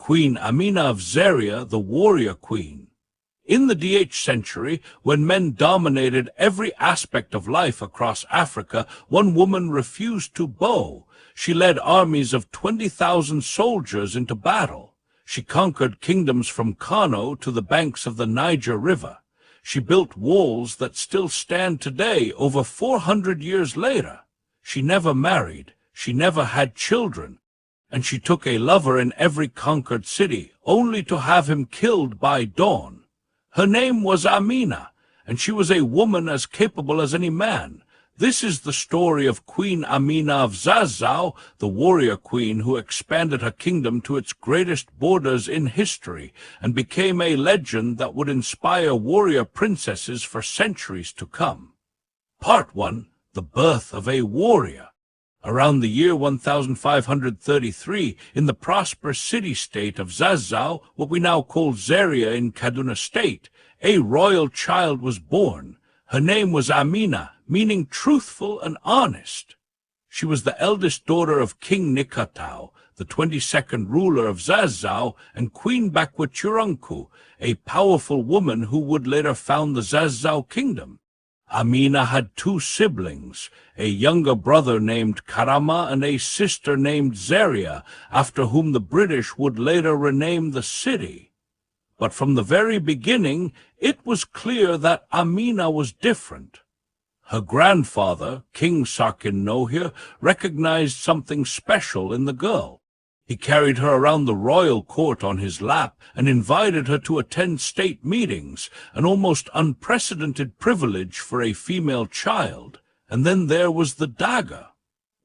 Queen Amina of Zaria, the warrior queen. In the DH century, when men dominated every aspect of life across Africa, one woman refused to bow. She led armies of 20,000 soldiers into battle. She conquered kingdoms from Kano to the banks of the Niger River. She built walls that still stand today, over 400 years later. She never married. She never had children. And she took a lover in every conquered city, only to have him killed by dawn. Her name was Amina, and she was a woman as capable as any man. This is the story of Queen Amina of Zazzau, the warrior queen who expanded her kingdom to its greatest borders in history and became a legend that would inspire warrior princesses for centuries to come. Part 1. The Birth of a Warrior. Around the year 1533, in the prosperous city-state of Zazzau, what we now call Zaria in Kaduna State, a royal child was born. Her name was Amina, meaning truthful and honest. She was the eldest daughter of King Nikatau, the 22nd ruler of Zazzau, and Queen Bakwachurunku, a powerful woman who would later found the Zazzau kingdom. Amina had two siblings, a younger brother named Karama and a sister named Zaria, after whom the British would later rename the city. But from the very beginning, it was clear that Amina was different. Her grandfather, King Sarkin Nohir, recognized something special in the girl. He carried her around the royal court on his lap and invited her to attend state meetings, an almost unprecedented privilege for a female child. And then there was the dagger.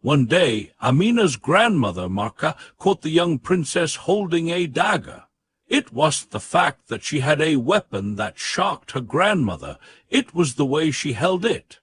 One day, Amina's grandmother, Marka, caught the young princess holding a dagger. It wasn't the fact that she had a weapon that shocked her grandmother. It was the way she held it.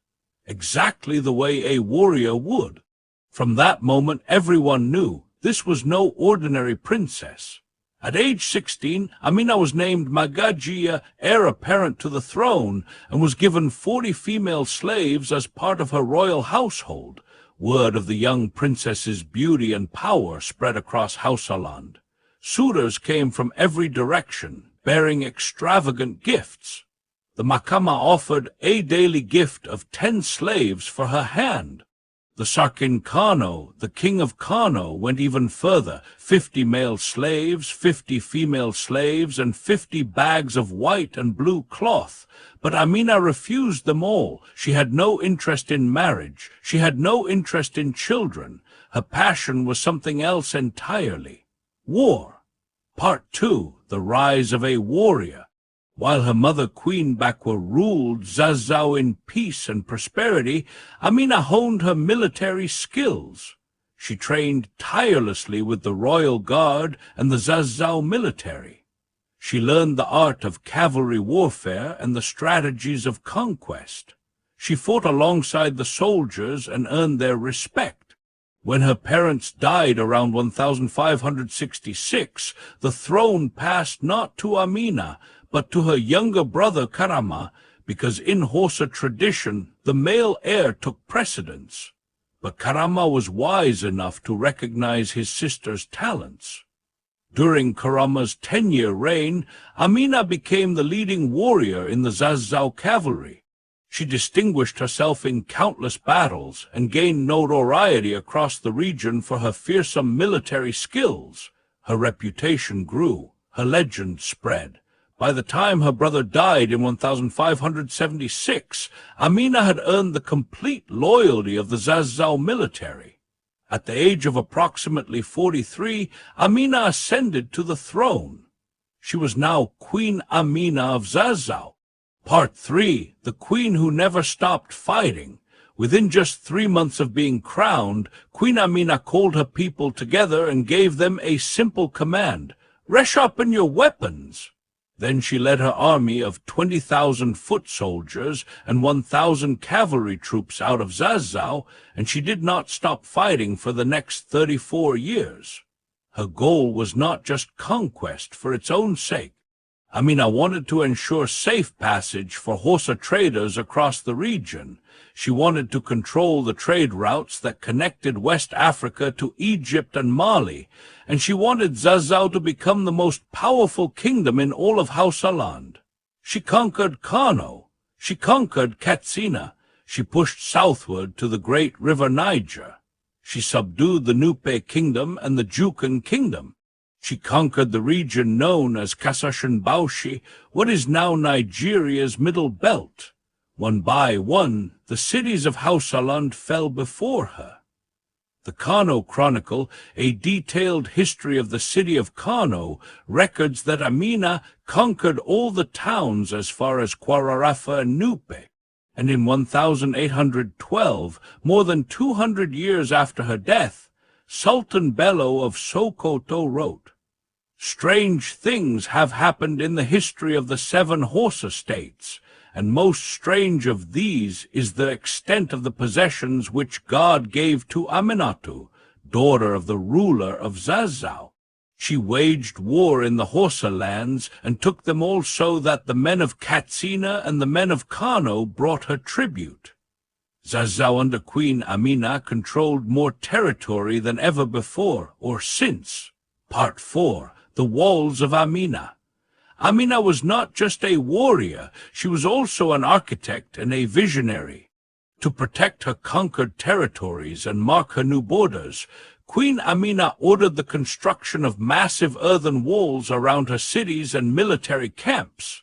Exactly the way a warrior would. From that moment, everyone knew this was no ordinary princess. At age 16, Amina was named Magajia, heir apparent to the throne, and was given 40 female slaves as part of her royal household. Word of the young princess's beauty and power spread across Hausa land. Suitors came from every direction, bearing extravagant gifts. The Makama offered a daily gift of 10 slaves for her hand. The Sarkin Kano, the king of Kano, went even further, 50 male slaves, 50 female slaves, and 50 bags of white and blue cloth. But Amina refused them all. She had no interest in marriage. She had no interest in children. Her passion was something else entirely. War. Part 2. The Rise of a Warrior. While her mother Queen Bakwa ruled Zazzau in peace and prosperity, Amina honed her military skills. She trained tirelessly with the royal guard and the Zazzau military. She learned the art of cavalry warfare and the strategies of conquest. She fought alongside the soldiers and earned their respect. When her parents died around 1566, the throne passed not to Amina, but to her younger brother Karama, because in Hausa tradition the male heir took precedence. But Karama was wise enough to recognize his sister's talents. During Karama's 10-year reign, Amina became the leading warrior in the Zazzau cavalry. She distinguished herself in countless battles and gained notoriety across the region for her fearsome military skills. Her reputation grew, her legend spread. By the time her brother died in 1576, Amina had earned the complete loyalty of the Zazzau military. At the age of approximately 43, Amina ascended to the throne. She was now Queen Amina of Zazzau. Part 3. The Queen Who Never Stopped Fighting. Within just 3 months of being crowned, Queen Amina called her people together and gave them a simple command: resharpen your weapons. Then she led her army of 20,000 foot soldiers and 1,000 cavalry troops out of Zazzau, and she did not stop fighting for the next 34 years. Her goal was not just conquest for its own sake. Amina wanted to ensure safe passage for Hausa traders across the region. She wanted to control the trade routes that connected West Africa to Egypt and Mali, and she wanted Zazzau to become the most powerful kingdom in all of Hausa land. She conquered Kano. She conquered Katsina. She pushed southward to the great river Niger. She subdued the Nupe kingdom and the Jukan kingdom. She conquered the region known as Kasashan Bauchi, what is now Nigeria's middle belt. One by one, the cities of Hausaland fell before her. The Kano Chronicle, a detailed history of the city of Kano, records that Amina conquered all the towns as far as Kwararafa and Nupe, and in 1812, more than 200 years after her death, Sultan Bello of Sokoto wrote, "Strange things have happened in the history of the 7 Hausa states, and most strange of these is the extent of the possessions which God gave to Aminatu, daughter of the ruler of Zazzau. She waged war in the Hausa lands, and took them all so that the men of Katsina and the men of Kano brought her tribute. Zazzau under Queen Amina controlled more territory than ever before or since." Part 4. The Walls of Amina. Amina was not just a warrior, she was also an architect and a visionary. To protect her conquered territories and mark her new borders, Queen Amina ordered the construction of massive earthen walls around her cities and military camps.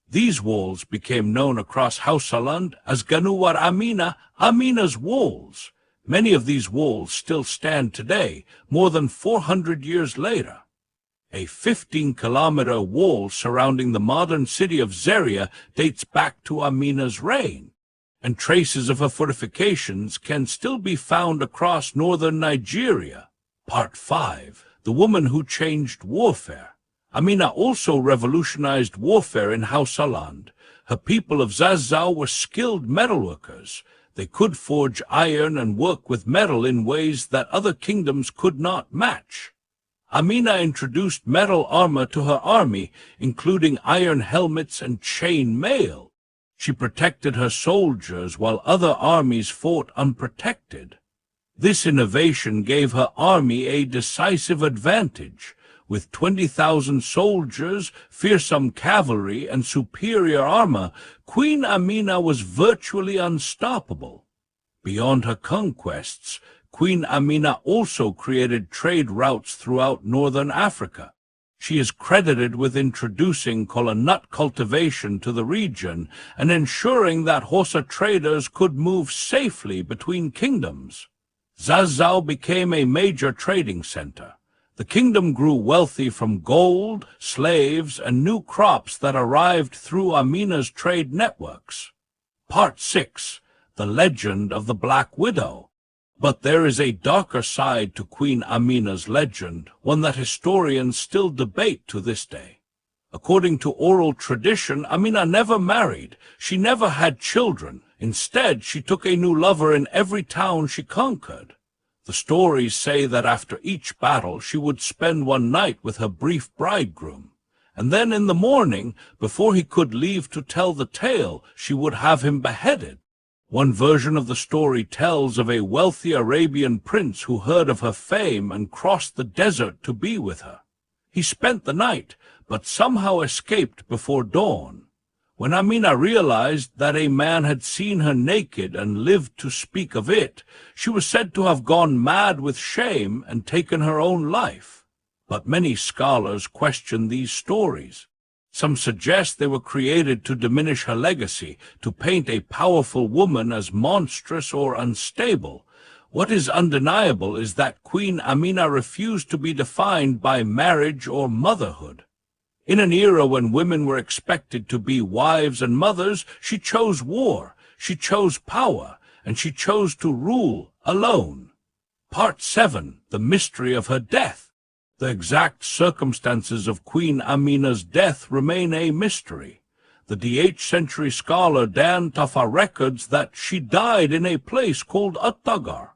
These walls became known across Hausaland as Ganuwar Amina, Amina's walls. Many of these walls still stand today, more than 400 years later. A 15-kilometer wall surrounding the modern city of Zaria dates back to Amina's reign, and traces of her fortifications can still be found across northern Nigeria. Part 5. The Woman Who Changed Warfare. Amina also revolutionized warfare in Hausaland. Her people of Zazzau were skilled metalworkers. They could forge iron and work with metal in ways that other kingdoms could not match. Amina introduced metal armor to her army, including iron helmets and chain mail. She protected her soldiers while other armies fought unprotected. This innovation gave her army a decisive advantage. With 20,000 soldiers, fearsome cavalry, and superior armor, Queen Amina was virtually unstoppable. Beyond her conquests, Queen Amina also created trade routes throughout northern Africa. She is credited with introducing kola nut cultivation to the region and ensuring that Hausa traders could move safely between kingdoms. Zazzau became a major trading center. The kingdom grew wealthy from gold, slaves, and new crops that arrived through Amina's trade networks. Part 6. The Legend of the Black Widow. But there is a darker side to Queen Amina's legend, one that historians still debate to this day. According to oral tradition, Amina never married. She never had children. Instead, she took a new lover in every town she conquered. The stories say that after each battle, she would spend one night with her brief bridegroom. And then in the morning, before he could leave to tell the tale, she would have him beheaded. One version of the story tells of a wealthy Arabian prince who heard of her fame and crossed the desert to be with her. He spent the night, but somehow escaped before dawn. When Amina realized that a man had seen her naked and lived to speak of it, she was said to have gone mad with shame and taken her own life. But many scholars question these stories. Some suggest they were created to diminish her legacy, to paint a powerful woman as monstrous or unstable. What is undeniable is that Queen Amina refused to be defined by marriage or motherhood. In an era when women were expected to be wives and mothers, she chose war, she chose power, and she chose to rule alone. Part 7. The Mystery of Her Death. The exact circumstances of Queen Amina's death remain a mystery. The DH century scholar Dan Tafa records that she died in a place called Attagar.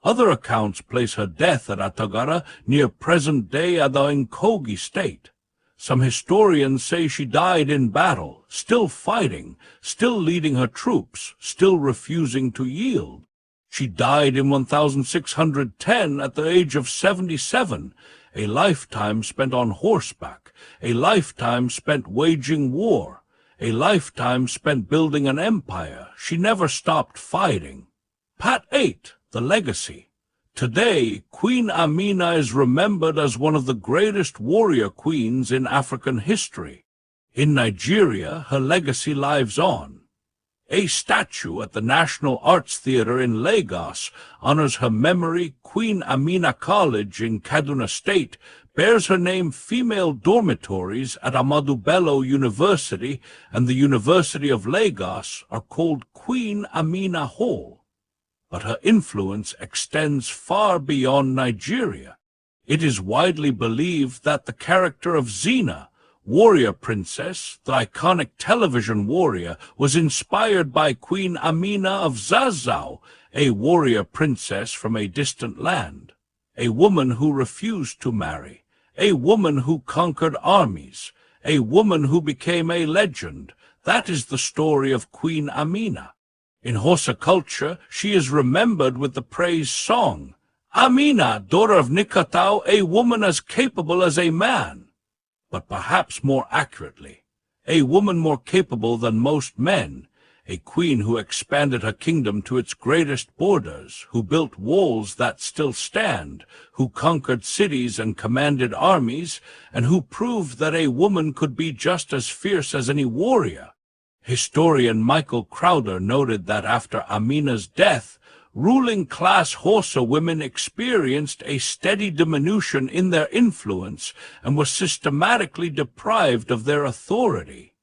Other accounts place her death at Attagara near present-day Adainkogi State. Some historians say she died in battle, still fighting, still leading her troops, still refusing to yield. She died in 1610 at the age of 77, a lifetime spent on horseback, a lifetime spent waging war, a lifetime spent building an empire. She never stopped fighting. Part 8, The Legacy. Today, Queen Amina is remembered as one of the greatest warrior queens in African history. In Nigeria, her legacy lives on. A statue at the National Arts Theatre in Lagos honors her memory. Queen Amina College in Kaduna State bears her name. Female dormitories at Ahmadu Bello University and the University of Lagos are called Queen Amina Hall. But her influence extends far beyond Nigeria. It is widely believed that the character of Zina, warrior princess, the iconic television warrior, was inspired by Queen Amina of Zazzau, a warrior princess from a distant land, a woman who refused to marry, a woman who conquered armies, a woman who became a legend. That is the story of Queen Amina. In Hausa culture, she is remembered with the praise song, Amina, daughter of Nikatau, a woman as capable as a man. But perhaps more accurately, a woman more capable than most men, a queen who expanded her kingdom to its greatest borders, who built walls that still stand, who conquered cities and commanded armies, and who proved that a woman could be just as fierce as any warrior. Historian Michael Crowder noted that after Amina's death, ruling-class Hausa women experienced a steady diminution in their influence and were systematically deprived of their authority.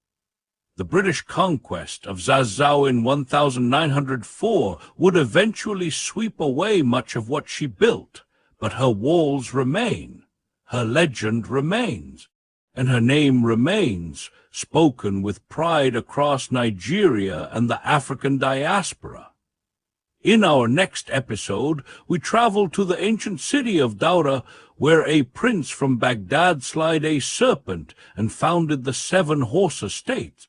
The British conquest of Zazzau in 1904 would eventually sweep away much of what she built, but her walls remain, her legend remains, and her name remains, spoken with pride across Nigeria and the African diaspora. In our next episode, we travel to the ancient city of Daura, where a prince from Baghdad slayed a serpent and founded the 7 Hausa states.